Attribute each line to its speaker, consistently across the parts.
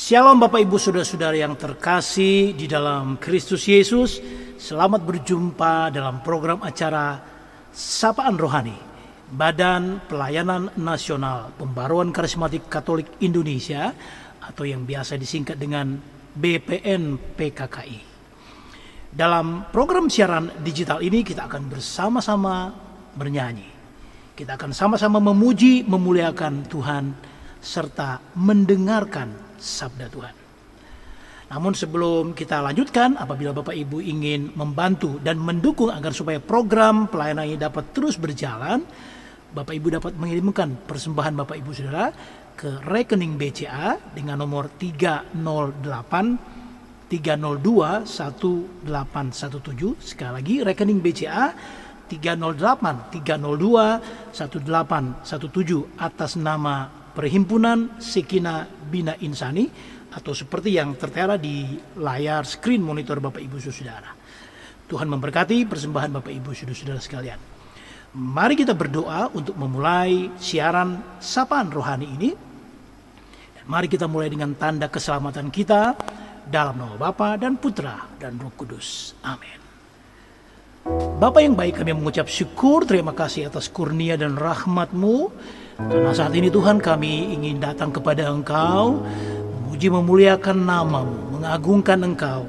Speaker 1: Shalom Bapak Ibu Saudara-saudara yang terkasih di dalam Kristus Yesus. Selamat berjumpa dalam program acara Sapaan Rohani, Badan Pelayanan Nasional Pembaruan Karismatik Katolik Indonesia atau yang biasa disingkat dengan BPN PKKI. Dalam program siaran digital ini kita akan bersama-sama bernyanyi. Kita akan sama-sama memuji, memuliakan Tuhan serta mendengarkan sabda Tuhan. Namun sebelum kita lanjutkan, apabila Bapak Ibu ingin membantu dan mendukung agar supaya program pelayanan ini dapat terus berjalan, Bapak Ibu dapat mengirimkan persembahan Bapak Ibu Saudara ke rekening BCA dengan nomor 308 302 1817. Sekali lagi rekening BCA 308 302 1817 atas nama Perhimpunan Sekina Bina Insani, atau seperti yang tertera di layar screen monitor Bapak Ibu Saudara. Tuhan memberkati persembahan Bapak Ibu Saudara sekalian. Mari kita berdoa untuk memulai siaran Sapaan Rohani ini. Dan mari kita mulai dengan tanda keselamatan kita dalam nama Bapa dan Putra dan Roh Kudus. Amin. Bapa yang baik, kami mengucap syukur, terima kasih atas kurnia dan rahmat-Mu. Karena saat ini Tuhan, kami ingin datang kepada Engkau, memuji memuliakan nama-Mu, mengagungkan Engkau.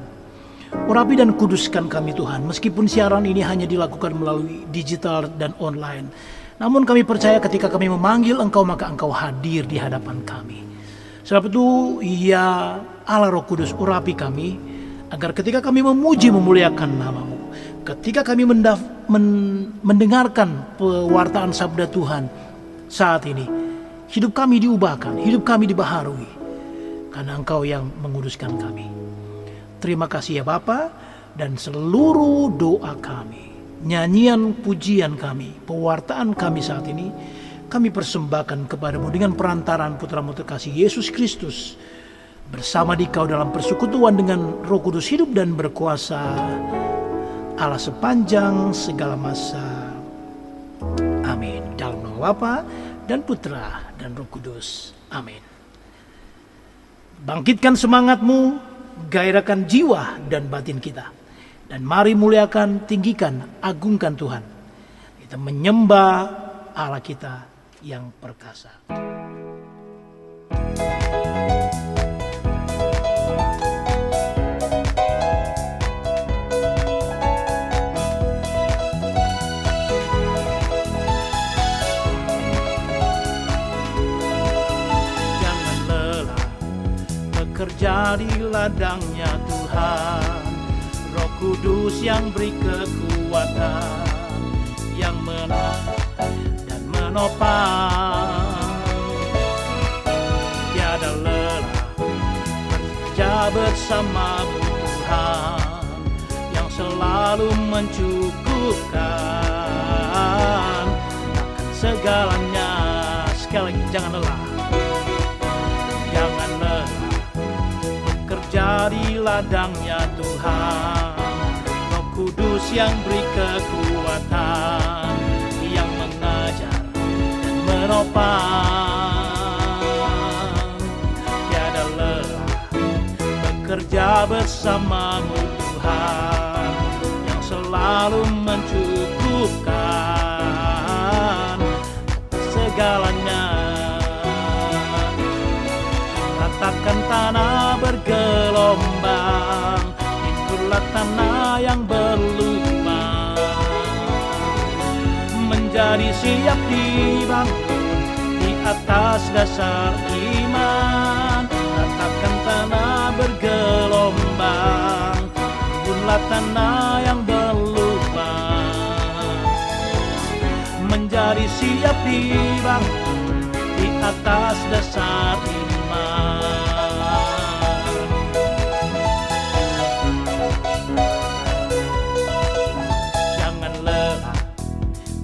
Speaker 1: Urapi dan kuduskan kami Tuhan, meskipun siaran ini hanya dilakukan melalui digital dan online. Namun kami percaya ketika kami memanggil Engkau, maka Engkau hadir di hadapan kami. Sebab itu, ya Allah Roh Kudus, urapi kami, agar ketika kami memuji memuliakan nama-Mu, ketika kami mendengarkan pewartaan sabda Tuhan saat ini, hidup kami diubahkan, hidup kami dibaharui, karena Engkau yang menguduskan kami. Terima kasih ya Bapa, dan seluruh doa kami, nyanyian pujian kami, pewartaan kami saat ini, kami persembahkan kepada-Mu dengan perantaraan Putra-Mu terkasih Yesus Kristus, bersama Dikau dalam persekutuan dengan Roh Kudus hidup dan berkuasa, Allah sepanjang segala masa. Amin. Dalam nama Bapa dan Putra dan Roh Kudus. Amin. Bangkitkan semangat-Mu, gairahkan jiwa dan batin kita. Dan mari muliakan, tinggikan, agungkan Tuhan. Kita menyembah Allah kita yang perkasa. Kerja di ladangnya Tuhan, Roh Kudus yang beri kekuatan, yang menang dan menopang. Tiada lelah kerja bersama-Mu Tuhan, yang selalu mencukupkan akan segalanya. Sekali lagi, jangan lelah, jangan lelah di ladangnya Tuhan, Roh Kudus yang beri kekuatan, yang mengajar dan menopang. Tiada lelah bekerja bersama-Mu Tuhan, yang selalu mencukupkan segalanya. Ratakan tanah bergelombang, itulah tanah yang berlubang, menjadi siap dibangun di atas dasar iman. Ratakan tanah bergelombang, itulah tanah yang berlubang, menjadi siap dibangun di atas dasar iman. Jangan lelah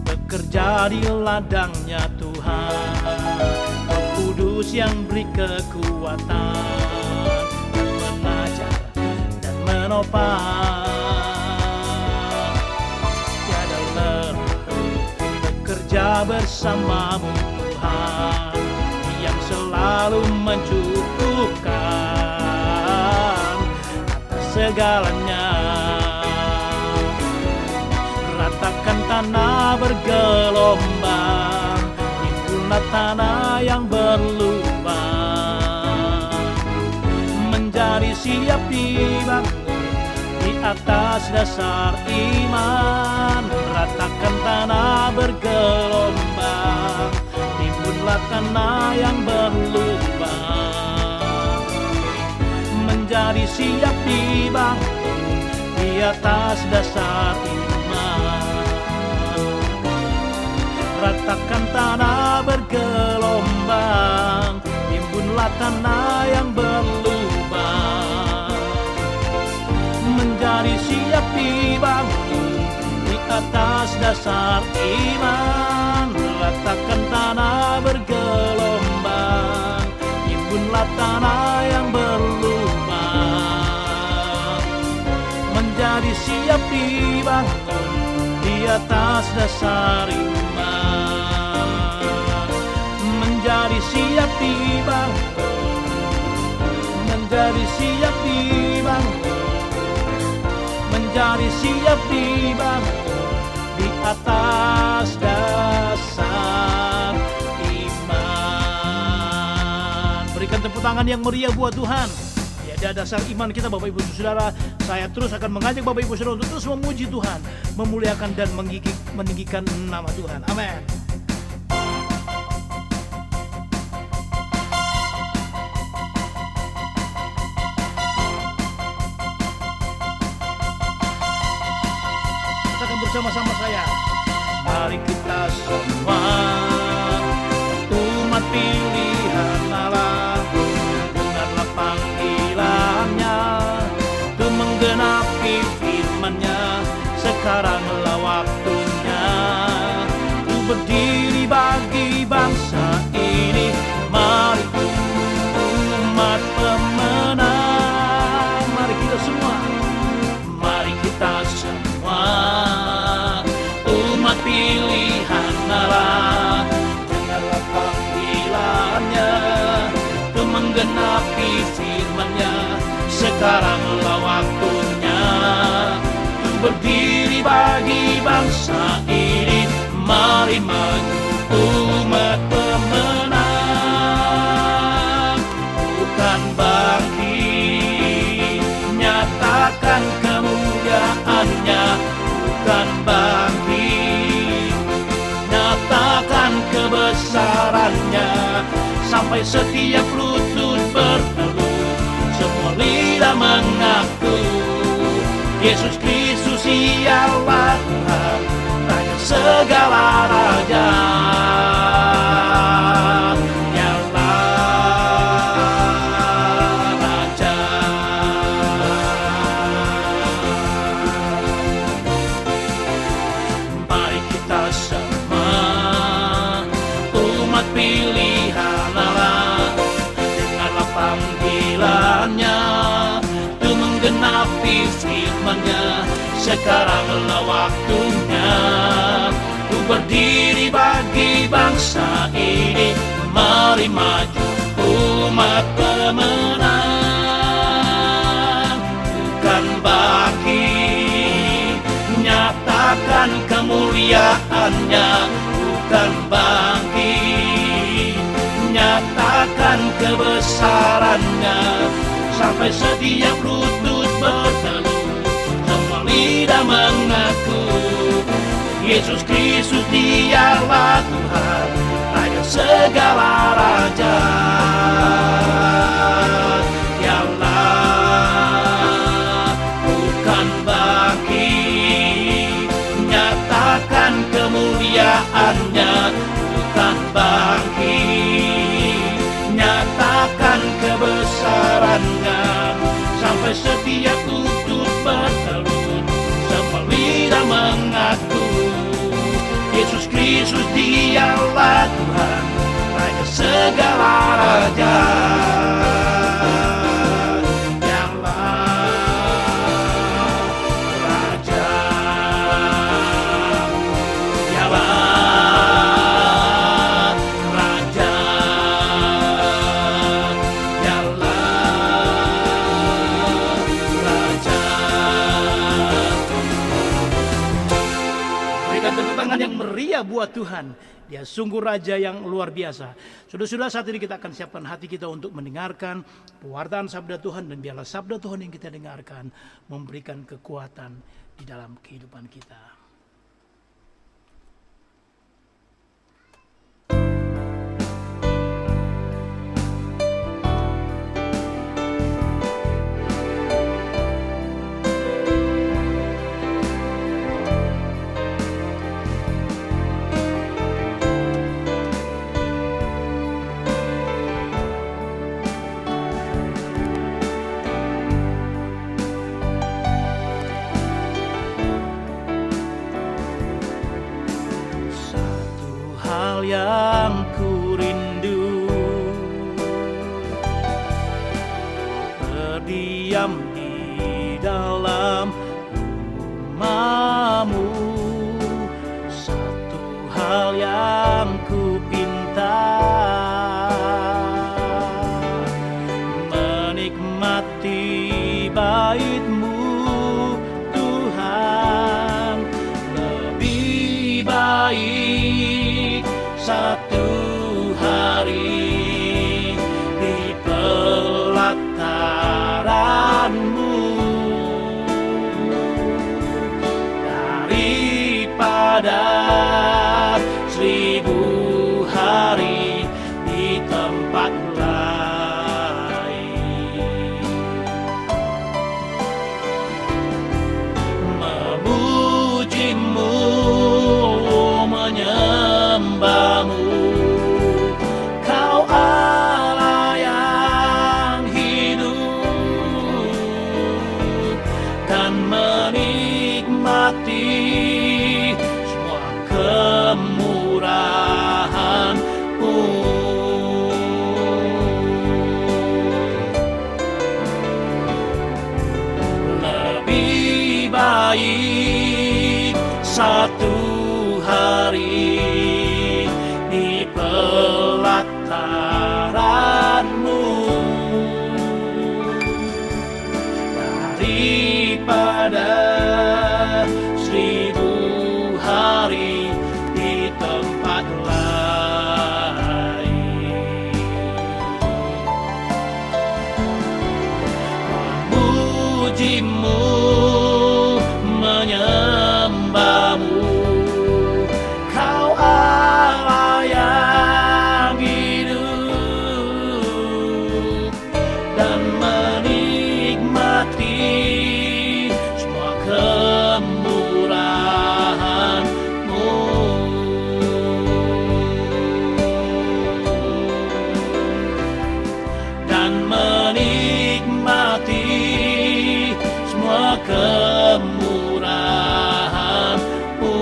Speaker 1: bekerja di ladangnya Tuhan, Roh Kudus yang beri kekuatan, mengajar dan menopang. Tiada lelah bekerja bersama-Mu Tuhan, yang selalu mencukupkan segalanya. Ratakan tanah bergelombang, himpunlah tanah yang berlubang, menjadi siap dibangun di atas dasar iman. Ratakan tanah bergelombang, himpunlah tanah yang berlubang, menjadi siap dibangun di atas dasar iman. Ratakan tanah bergelombang, himpunlah tanah yang berlubang, menjadi siap dibangun di atas dasar iman. Ratakan tanah bergelombang, himpunlah tanah yang berlubang, menjadi siap dibangun di atas dasar iman. Menjadi siap dibangun, menjadi siap dibangun, menjadi siap dibangun di atas dasar iman. Berikan tepuk tangan yang meriah buat Tuhan. Ya, di dasar iman kita Bapak Ibu Saudara, saya terus akan mengajak Bapak Ibu Saudara untuk terus memuji Tuhan, memuliakan dan meninggikan nama Tuhan. Amin. Katakan bersama-sama saya. Mari kita semua umat pilihan Allah, dengarlah panggilannya untuk menggenapi firman-Nya. Sekaranglah waktunya untuk berdiri bagi bangsa ini. Mari umat pemenang, mari kita semua, mari kita semua umat pilihan Allah, dengarlah panggilannya untuk menggenapi firman-Nya. Sekaranglah waktunya untuk berdiri bagi bangsa ini. Mari maju umat pemenang, bukan bangkit, nyatakan kemuliaan-Nya. Bukan bangkit, nyatakan kebesaran-Nya, sampai setiap lutut bertelut, semua lidah mengaku Yesus Kristus ialah Tuhan, Raja segala raja. Pilihan Allah, dengarlah panggilannya untuk menggenapi firman-Nya. Sekaranglah waktunya untuk berdiri bagi bangsa ini. Mari maju umat pemenang, bukan bangkit, nyatakan kemuliaan-Nya. Bukan bangkit, nyatakan kebesaran-Nya, sampai setiap lutut bertelut, semua lidah mengaku Yesus Kristus dialah Tuhan, Raja segala raja. Dialah bukan bangkit, nyatakan kemuliaan-Nya. Bukan bangkit, nyatakan kebesaran-Nya, sampai setiap lutut bertelut, semua lidah mengaku Yesus Kristus dialah Tuhan, Raja segala raja. Haleluya buat Tuhan. Dia sungguh Raja yang luar biasa. Saudara-saudara, saat ini kita akan siapkan hati kita untuk mendengarkan pewartaan sabda Tuhan. Dan biarlah sabda Tuhan yang kita dengarkan memberikan kekuatan di dalam kehidupan kita. Yang ku rindu, berdiam di dalam rumah-Mu. Satu hal yang ku pinta, menikmati bait-Mu Tuhan. Lebih baik satu hari di pelataran-Mu daripada 1000 hari di tempat lain. Memuji-Mu, menyembah-Mu, Kau Allah yang hidup, dan menikmati semua kemurahan-Mu. Lebih baik satu hari di pelataran-Mu daripada 1000 hari di tempat lain. Memuji-Mu, menyembah-Mu, Kau Allah yang hidup, dan menikmati semua kemurahan-Mu. Dan menikmati semua kemurahan-Mu.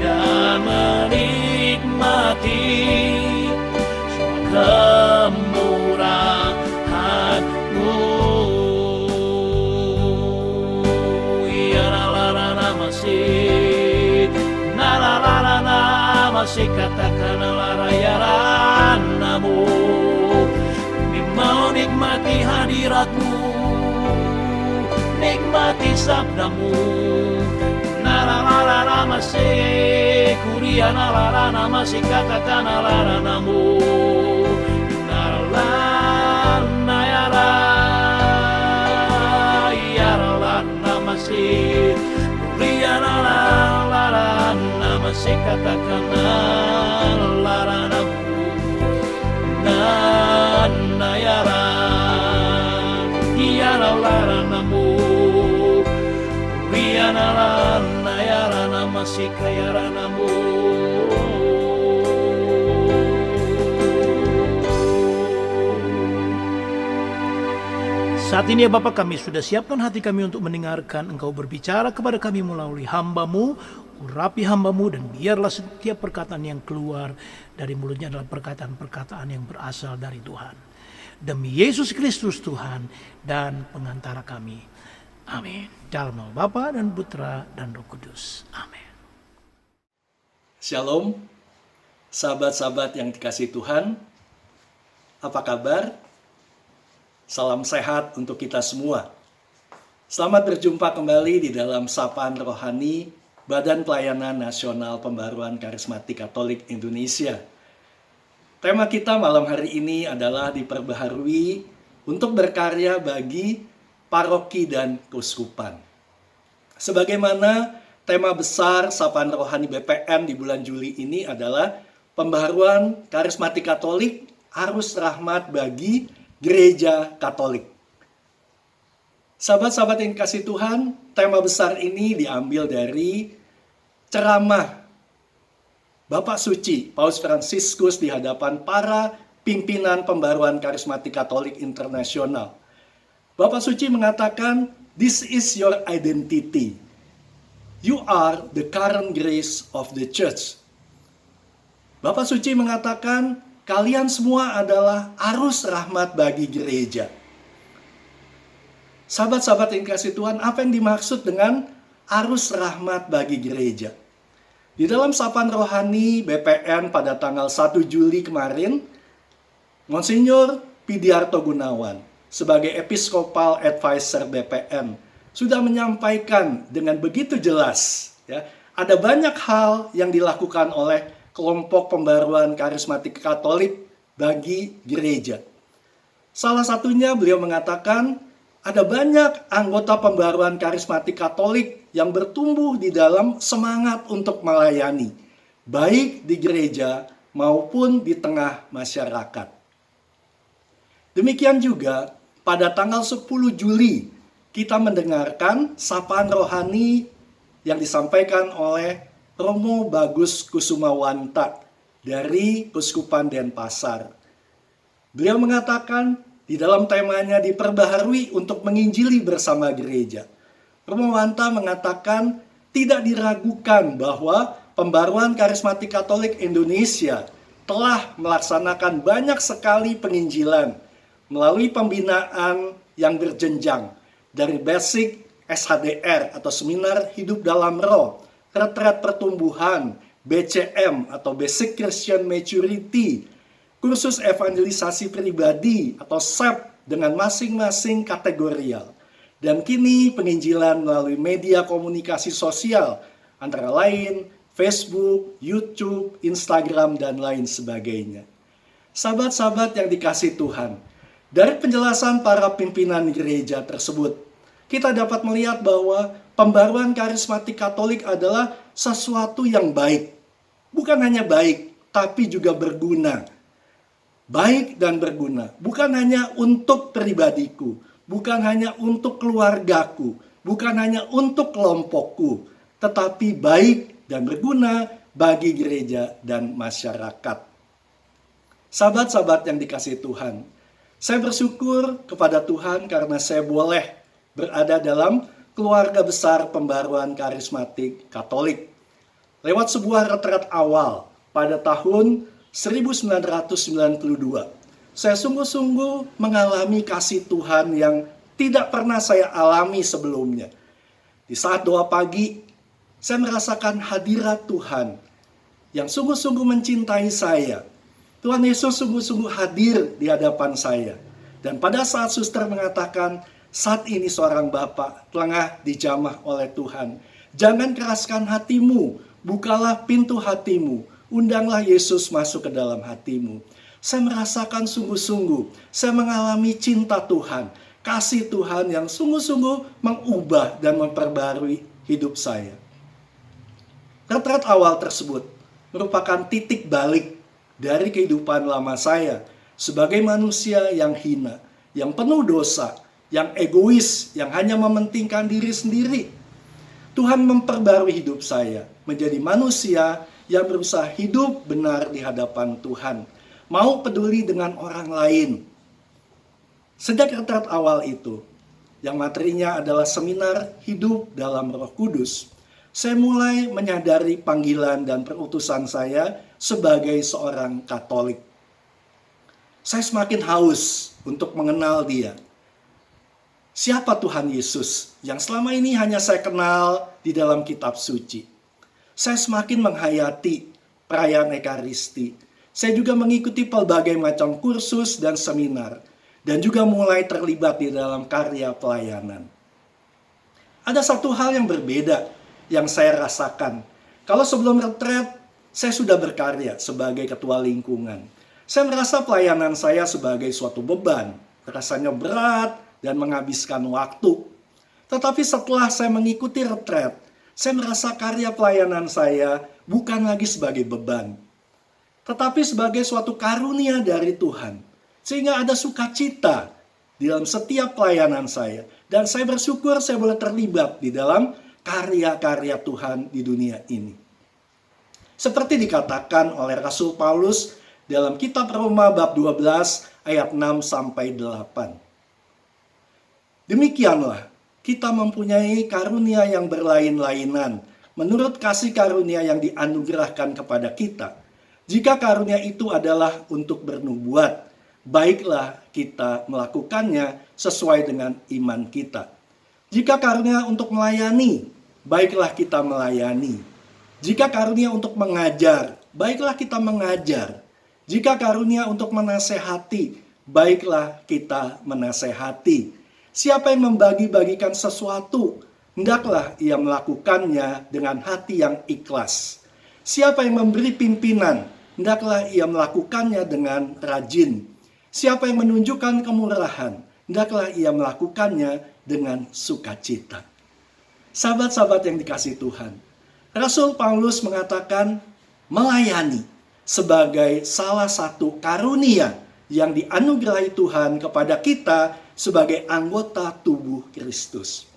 Speaker 1: Dan menikmati semua kemurahan-Mu. Ya la la la la masih, na la la la la masih, katakan la raya-Mu. Mau nikmati hadirat-Mu, nikmati sabda-Mu. Nala masih kuria nala masih, katakan Mu. Nala nayara yarala masih kuria nala masih, katakan Mu. Nayaran Iyanalaranamu Riyanalan Nayarana masih kayaranamu. Saat ini ya Bapak, kami sudah siapkan hati kami untuk mendengarkan Engkau berbicara kepada kami melalui hamba-Mu. Urapi hamba-Mu, dan biarlah setiap perkataan yang keluar dari mulutnya adalah perkataan-perkataan yang berasal dari Tuhan. Demi Yesus Kristus Tuhan dan pengantara kami. Amin. Dalam nama Bapa dan Putra dan Roh Kudus. Amin.
Speaker 2: Shalom, sahabat-sahabat yang dikasihi Tuhan. Apa kabar? Salam sehat untuk kita semua. Selamat berjumpa kembali di dalam Sapaan Rohani Badan Pelayanan Nasional Pembaruan Karismatik Katolik Indonesia. Tema kita malam hari ini adalah diperbaharui untuk berkarya bagi paroki dan keuskupan. Sebagaimana tema besar Sapaan Rohani BPN di bulan Juli ini adalah pembaharuan karismatik Katolik, arus rahmat bagi gereja Katolik. Sahabat-sahabat yang dikasihi Tuhan, tema besar ini diambil dari ceramah Bapak Suci Paus Fransiskus di hadapan para pimpinan pembaruan karismatik Katolik internasional. Bapak Suci mengatakan, "This is your identity. You are the current grace of the church." Bapak Suci mengatakan, kalian semua adalah arus rahmat bagi gereja. Sahabat-sahabat yang dikasihi Tuhan, apa yang dimaksud dengan arus rahmat bagi gereja? Di dalam Sapaan Rohani BPN pada tanggal 1 Juli kemarin, Monsinyur Pidiarto Gunawan sebagai Episcopal Advisor BPN sudah menyampaikan dengan begitu jelas, ada banyak hal yang dilakukan oleh kelompok pembaruan karismatik Katolik bagi gereja. Salah satunya beliau mengatakan, ada banyak anggota pembaruan karismatik Katolik yang bertumbuh di dalam semangat untuk melayani, baik di gereja maupun di tengah masyarakat. Demikian juga pada tanggal 10 Juli kita mendengarkan sapaan rohani yang disampaikan oleh Romo Bagus Kusumawanta dari Keuskupan Denpasar. Beliau mengatakan, di dalam temanya diperbaharui untuk menginjili bersama gereja. Romo Wanta mengatakan tidak diragukan bahwa pembaruan karismatik Katolik Indonesia telah melaksanakan banyak sekali penginjilan melalui pembinaan yang berjenjang dari basic SHDR atau Seminar Hidup Dalam Roh, retret pertumbuhan, BCM atau Basic Christian Maturity, kursus evangelisasi pribadi atau SEP dengan masing-masing kategorial. Dan kini penginjilan melalui media komunikasi sosial, antara lain Facebook, YouTube, Instagram, dan lain sebagainya. Sahabat-sahabat yang dikasihi Tuhan, dari penjelasan para pimpinan gereja tersebut, kita dapat melihat bahwa pembaruan karismatik Katolik adalah sesuatu yang baik. Bukan hanya baik, tapi juga berguna. Baik dan berguna, bukan hanya untuk pribadiku, bukan hanya untuk keluargaku, bukan hanya untuk kelompokku, tetapi baik dan berguna bagi gereja dan masyarakat. Sahabat-sahabat yang dikasihi Tuhan, saya bersyukur kepada Tuhan karena saya boleh berada dalam keluarga besar pembaruan karismatik Katolik. Lewat sebuah retret awal pada tahun 1992, saya sungguh-sungguh mengalami kasih Tuhan yang tidak pernah saya alami sebelumnya. Di saat doa pagi, saya merasakan hadirat Tuhan yang sungguh-sungguh mencintai saya. Tuhan Yesus sungguh-sungguh hadir di hadapan saya. Dan pada saat suster mengatakan, saat ini seorang bapak tengah dijamah oleh Tuhan. Jangan keraskan hatimu, bukalah pintu hatimu. Undanglah Yesus masuk ke dalam hatimu. Saya merasakan sungguh-sungguh, saya mengalami cinta Tuhan, kasih Tuhan yang sungguh-sungguh mengubah dan memperbarui hidup saya. Retret awal tersebut merupakan titik balik dari kehidupan lama saya sebagai manusia yang hina, yang penuh dosa, yang egois, yang hanya mementingkan diri sendiri. Tuhan memperbarui hidup saya menjadi manusia yang berusaha hidup benar di hadapan Tuhan, mau peduli dengan orang lain. Sejak retret awal itu, yang materinya adalah seminar hidup dalam Roh Kudus, saya mulai menyadari panggilan dan perutusan saya sebagai seorang Katolik. Saya semakin haus untuk mengenal Dia. Siapa Tuhan Yesus yang selama ini hanya saya kenal di dalam kitab suci? Saya semakin menghayati perayaan Ekaristi. Saya juga mengikuti pelbagai macam kursus dan seminar, dan juga mulai terlibat di dalam karya pelayanan. Ada satu hal yang berbeda yang saya rasakan. Kalau sebelum retret, saya sudah berkarya sebagai ketua lingkungan. Saya merasa pelayanan saya sebagai suatu beban, rasanya berat dan menghabiskan waktu. Tetapi setelah saya mengikuti retret, saya merasa karya pelayanan saya bukan lagi sebagai beban, tetapi sebagai suatu karunia dari Tuhan. Sehingga ada sukacita di dalam setiap pelayanan saya. Dan saya bersyukur saya boleh terlibat di dalam karya-karya Tuhan di dunia ini. Seperti dikatakan oleh Rasul Paulus dalam kitab Roma bab 12 ayat 6-8. Demikianlah, kita mempunyai karunia yang berlain-lainan menurut kasih karunia yang dianugerahkan kepada kita. Jika karunia itu adalah untuk bernubuat, baiklah kita melakukannya sesuai dengan iman kita. Jika karunia untuk melayani, baiklah kita melayani. Jika karunia untuk mengajar, baiklah kita mengajar. Jika karunia untuk menasehati, baiklah kita menasehati. Siapa yang membagi-bagikan sesuatu, hendaklah ia melakukannya dengan hati yang ikhlas. Siapa yang memberi pimpinan, hendaklah ia melakukannya dengan rajin. Siapa yang menunjukkan kemurahan, hendaklah ia melakukannya dengan sukacita. Sahabat-sahabat yang dikasihi Tuhan, Rasul Paulus mengatakan melayani sebagai salah satu karunia yang dianugerahi Tuhan kepada kita sebagai anggota tubuh Kristus.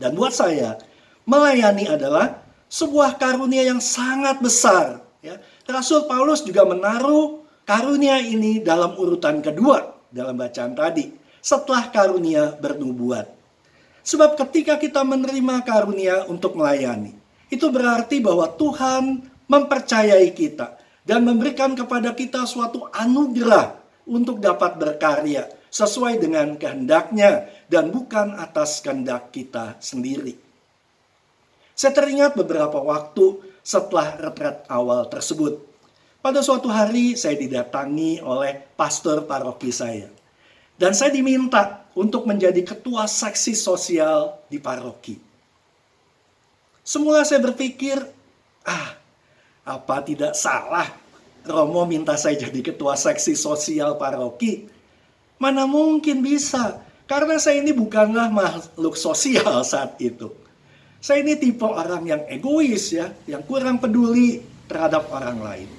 Speaker 2: Dan buat saya, melayani adalah sebuah karunia yang sangat besar. Ya. Rasul Paulus juga menaruh karunia ini dalam urutan kedua dalam bacaan tadi, setelah karunia bernubuat. Sebab ketika kita menerima karunia untuk melayani, itu berarti bahwa Tuhan mempercayai kita dan memberikan kepada kita suatu anugerah untuk dapat berkarya sesuai dengan kehendaknya dan bukan atas kehendak kita sendiri. Saya teringat beberapa waktu setelah retret awal tersebut. Pada suatu hari saya didatangi oleh pastor paroki saya. Dan saya diminta untuk menjadi ketua seksi sosial di paroki. Semula saya berpikir, apa tidak salah Romo minta saya jadi ketua seksi sosial paroki? Mana mungkin bisa, karena saya ini bukanlah makhluk sosial saat itu. Saya ini tipe orang yang egois ya, yang kurang peduli terhadap orang lain.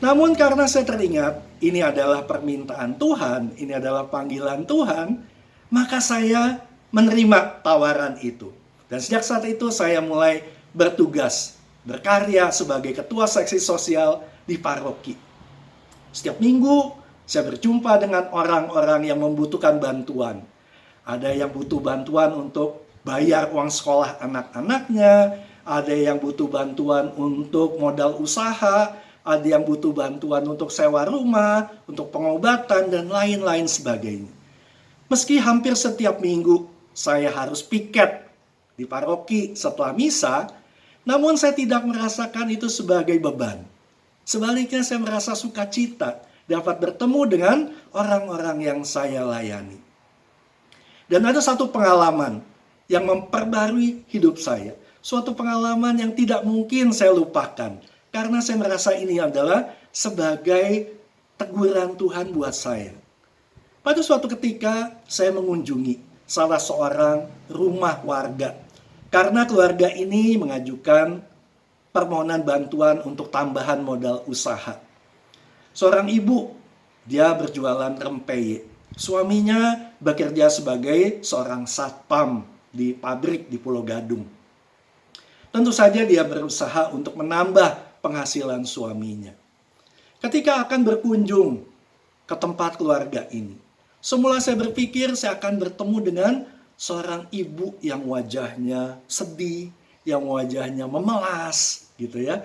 Speaker 2: Namun karena saya teringat ini adalah permintaan Tuhan, ini adalah panggilan Tuhan, maka saya menerima tawaran itu. Dan sejak saat itu saya mulai bertugas, berkarya sebagai ketua seksi sosial di paroki. Setiap minggu saya berjumpa dengan orang-orang yang membutuhkan bantuan. Ada yang butuh bantuan untuk bayar uang sekolah anak-anaknya, ada yang butuh bantuan untuk modal usaha, ada yang butuh bantuan untuk sewa rumah, untuk pengobatan, dan lain-lain sebagainya. Meski hampir setiap minggu saya harus piket di paroki setelah misa, namun saya tidak merasakan itu sebagai beban. Sebaliknya saya merasa sukacita dapat bertemu dengan orang-orang yang saya layani. Dan ada satu pengalaman yang memperbarui hidup saya. Suatu pengalaman yang tidak mungkin saya lupakan. Karena saya merasa ini adalah sebagai teguran Tuhan buat saya. Pada suatu ketika saya mengunjungi salah seorang rumah warga. Karena keluarga ini mengajukan permohonan bantuan untuk tambahan modal usaha. Seorang ibu, dia berjualan rempeyek. Suaminya bekerja sebagai seorang satpam di pabrik di Pulau Gadung. Tentu saja dia berusaha untuk menambah penghasilan suaminya. Ketika akan berkunjung ke tempat keluarga ini, semula saya berpikir saya akan bertemu dengan seorang ibu yang wajahnya sedih, yang wajahnya memelas, gitu ya.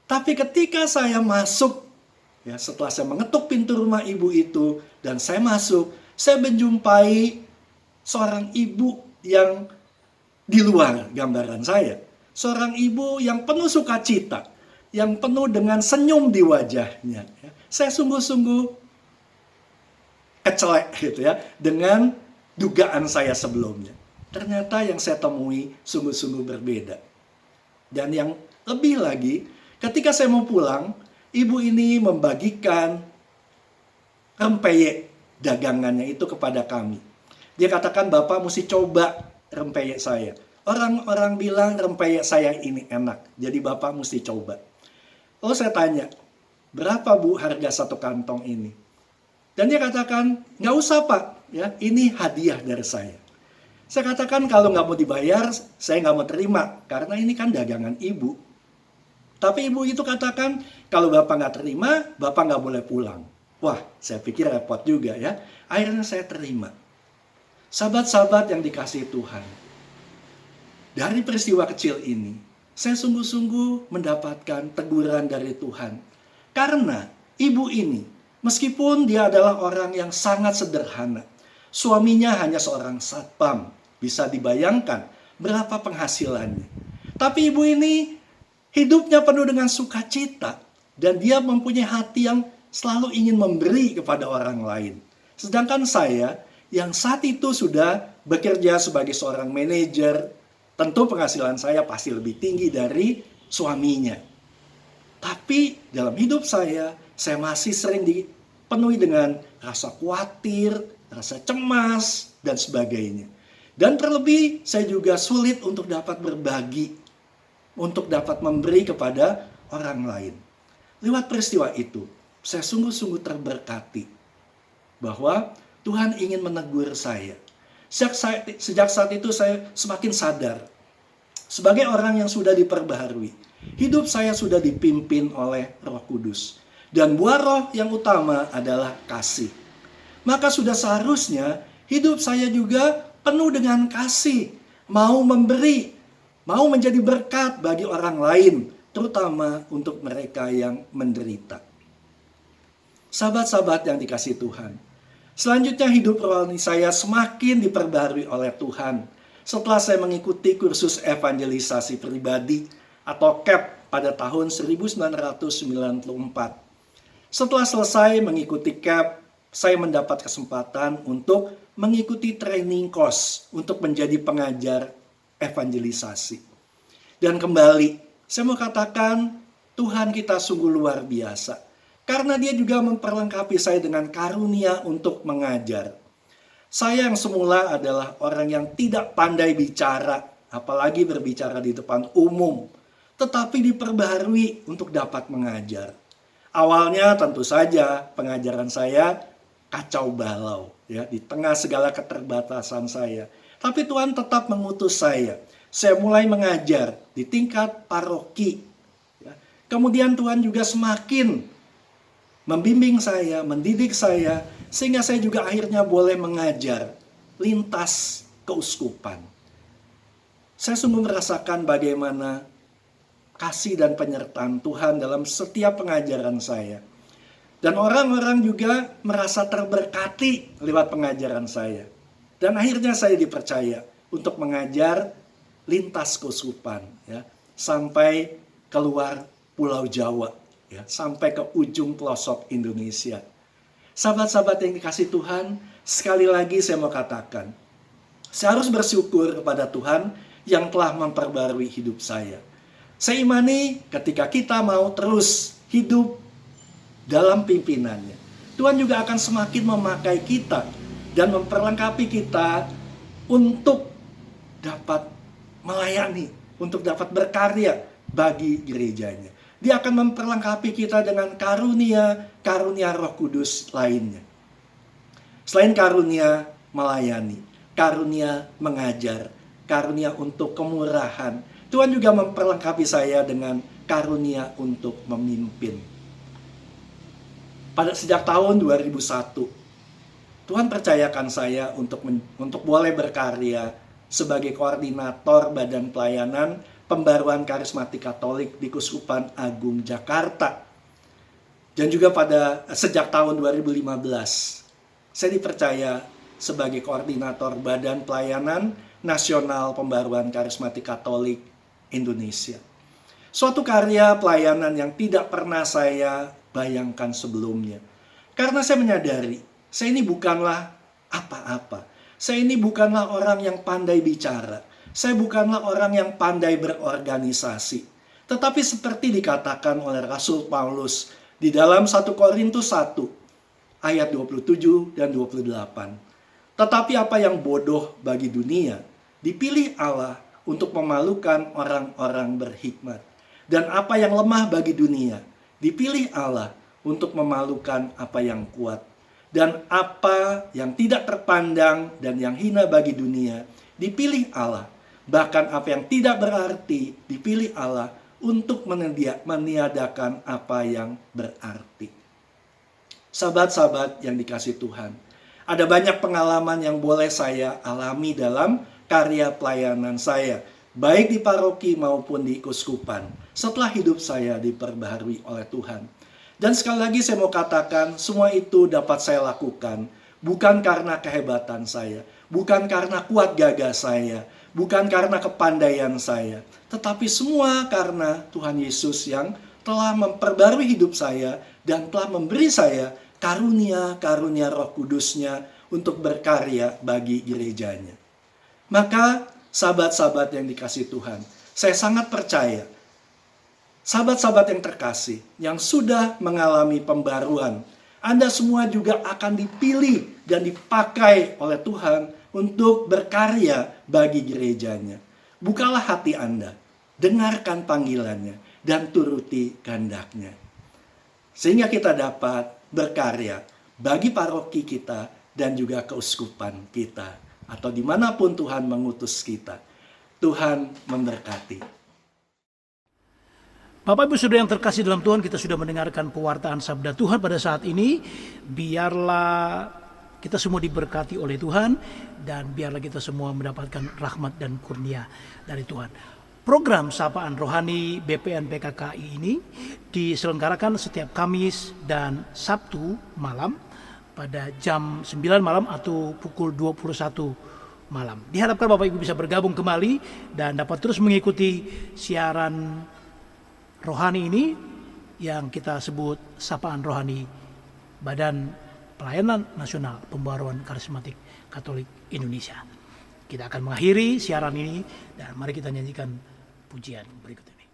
Speaker 2: Tapi ketika saya masuk, ya setelah saya mengetuk pintu rumah ibu itu dan saya masuk, saya menjumpai seorang ibu yang di luar gambaran saya. Seorang ibu yang penuh sukacita, yang penuh dengan senyum di wajahnya. Saya sungguh-sungguh kecelek gitu ya dengan dugaan saya sebelumnya. ternyata yang saya temui sungguh-sungguh berbeda. Dan yang lebih lagi, ketika saya mau pulang, ibu ini membagikan rempeyek dagangannya itu kepada kami. Dia katakan, Bapak mesti coba rempeyek saya. Orang-orang bilang rempeyek saya ini enak, jadi Bapak mesti coba. Lalu saya tanya, berapa Bu harga satu kantong ini? Dan dia katakan, nggak usah Pak, ya, ini hadiah dari saya. Saya katakan kalau nggak mau dibayar, saya nggak mau terima, karena ini kan dagangan ibu. Tapi ibu itu katakan, kalau Bapak nggak terima, Bapak nggak boleh pulang. Wah, saya pikir repot juga ya. Akhirnya saya terima. Sahabat-sahabat yang dikasihi Tuhan, dari peristiwa kecil ini, saya sungguh-sungguh mendapatkan teguran dari Tuhan. Karena ibu ini, meskipun dia adalah orang yang sangat sederhana, suaminya hanya seorang satpam, bisa dibayangkan berapa penghasilannya. Tapi ibu ini hidupnya penuh dengan sukacita, dan dia mempunyai hati yang selalu ingin memberi kepada orang lain. Sedangkan saya, yang saat itu sudah bekerja sebagai seorang manajer, tentu penghasilan saya pasti lebih tinggi dari suaminya. Tapi dalam hidup saya masih sering dipenuhi dengan rasa khawatir, rasa cemas, dan sebagainya. Dan terlebih, saya juga sulit untuk dapat berbagi, untuk dapat memberi kepada orang lain. Lewat peristiwa itu, saya sungguh-sungguh terberkati bahwa Tuhan ingin menegur saya. Sejak saat itu saya semakin sadar, sebagai orang yang sudah diperbaharui, hidup saya sudah dipimpin oleh Roh Kudus. Dan buah roh yang utama adalah kasih. Maka sudah seharusnya hidup saya juga penuh dengan kasih, mau memberi, mau menjadi berkat bagi orang lain, terutama untuk mereka yang menderita. Sahabat-sahabat yang dikasihi Tuhan, selanjutnya hidup rohani saya semakin diperbarui oleh Tuhan setelah saya mengikuti kursus evangelisasi pribadi atau CAP pada tahun 1994. Setelah selesai mengikuti CAP, saya mendapat kesempatan untuk mengikuti training course untuk menjadi pengajar evangelisasi. Dan kembali, saya mau katakan Tuhan kita sungguh luar biasa. Karena dia juga memperlengkapi saya dengan karunia untuk mengajar. Saya yang semula adalah orang yang tidak pandai bicara, apalagi berbicara di depan umum, tetapi diperbaharui untuk dapat mengajar. Awalnya tentu saja pengajaran saya kacau balau, ya, di tengah segala keterbatasan saya. Tapi Tuhan tetap mengutus saya. Saya mulai mengajar di tingkat paroki. Ya. Kemudian Tuhan juga semakin membimbing saya, mendidik saya, sehingga saya juga akhirnya boleh mengajar lintas keuskupan. Saya sungguh merasakan bagaimana kasih dan penyertaan Tuhan dalam setiap pengajaran saya. Dan orang-orang juga merasa terberkati lewat pengajaran saya. Dan akhirnya saya dipercaya untuk mengajar lintas keuskupan, ya, sampai keluar Pulau Jawa, ya, sampai ke ujung pelosok Indonesia. Sahabat-sahabat yang dikasihi Tuhan, sekali lagi saya mau katakan, saya harus bersyukur kepada Tuhan yang telah memperbarui hidup saya. Saya imani ketika kita mau terus hidup dalam pimpinannya, Tuhan juga akan semakin memakai kita dan memperlengkapi kita untuk dapat melayani, untuk dapat berkarya bagi gerejanya. Dia akan memperlengkapi kita dengan karunia Roh Kudus lainnya. Selain karunia melayani, karunia mengajar, karunia untuk kemurahan, Tuhan juga memperlengkapi saya dengan karunia untuk memimpin. Sejak tahun 2001, Tuhan percayakan saya untuk boleh berkarya sebagai koordinator Badan Pelayanan Pembaruan Karismatik Katolik di Keuskupan Agung Jakarta. Dan juga sejak tahun 2015, saya dipercaya sebagai koordinator Badan Pelayanan Nasional Pembaruan Karismatik Katolik Indonesia. Suatu karya pelayanan yang tidak pernah saya bayangkan sebelumnya. Karena saya menyadari, saya ini bukanlah apa-apa. Saya ini bukanlah orang yang pandai bicara. Saya bukanlah orang yang pandai berorganisasi. Tetapi seperti dikatakan oleh Rasul Paulus di dalam 1 Korintus 1 ayat 27 dan 28. Tetapi apa yang bodoh bagi dunia dipilih Allah untuk memalukan orang-orang berhikmat. Dan apa yang lemah bagi dunia dipilih Allah untuk memalukan apa yang kuat. Dan apa yang tidak terpandang dan yang hina bagi dunia dipilih Allah. Bahkan apa yang tidak berarti dipilih Allah untuk meniadakan apa yang berarti. Sahabat-sahabat yang dikasihi Tuhan, ada banyak pengalaman yang boleh saya alami dalam karya pelayanan saya, baik di paroki maupun di keuskupan, setelah hidup saya diperbaharui oleh Tuhan. Dan sekali lagi saya mau katakan, semua itu dapat saya lakukan bukan karena kehebatan saya, bukan karena kuat gagah saya, bukan karena kepandaian saya, tetapi semua karena Tuhan Yesus yang telah memperbarui hidup saya dan telah memberi saya karunia-karunia Roh Kudus-Nya untuk berkarya bagi gerejanya. Maka sahabat-sahabat yang dikasihi Tuhan, saya sangat percaya sahabat-sahabat yang terkasih, yang sudah mengalami pembaruan, Anda semua juga akan dipilih dan dipakai oleh Tuhan untuk berkarya bagi gerejanya. Bukalah hati Anda, dengarkan panggilannya, dan turuti kehendaknya. Sehingga kita dapat berkarya bagi paroki kita dan juga keuskupan kita. Atau dimanapun Tuhan mengutus kita. Tuhan memberkati.
Speaker 1: Bapak Ibu Saudara yang terkasih dalam Tuhan, kita sudah mendengarkan pewartaan sabda Tuhan pada saat ini. Biarlah kita semua diberkati oleh Tuhan dan biarlah kita semua mendapatkan rahmat dan kurnia dari Tuhan. Program Sapaan Rohani BPN PKKI ini diselenggarakan setiap Kamis dan Sabtu malam pada jam 9 malam atau pukul 21 malam. Diharapkan Bapak Ibu bisa bergabung kembali dan dapat terus mengikuti siaran rohani ini yang kita sebut Sapaan Rohani Badan Pelayanan Nasional Pembaruan Karismatik Katolik Indonesia. Kita akan mengakhiri siaran ini dan mari kita nyanyikan pujian berikut ini.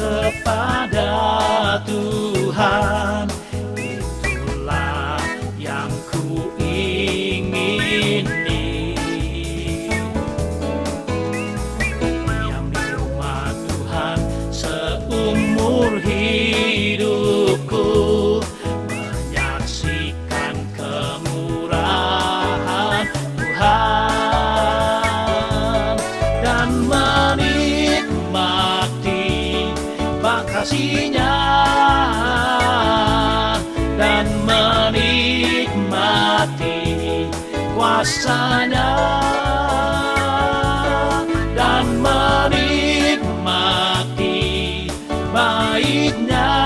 Speaker 1: Kepada Tuhan, itulah yang ku ingini. Diam di rumah Tuhan seumur hidupku, menyaksikan kemurahan Tuhan dan menikmati kasih-Nya dan menikmati kuasa-Nya dan menikmati baik-Nya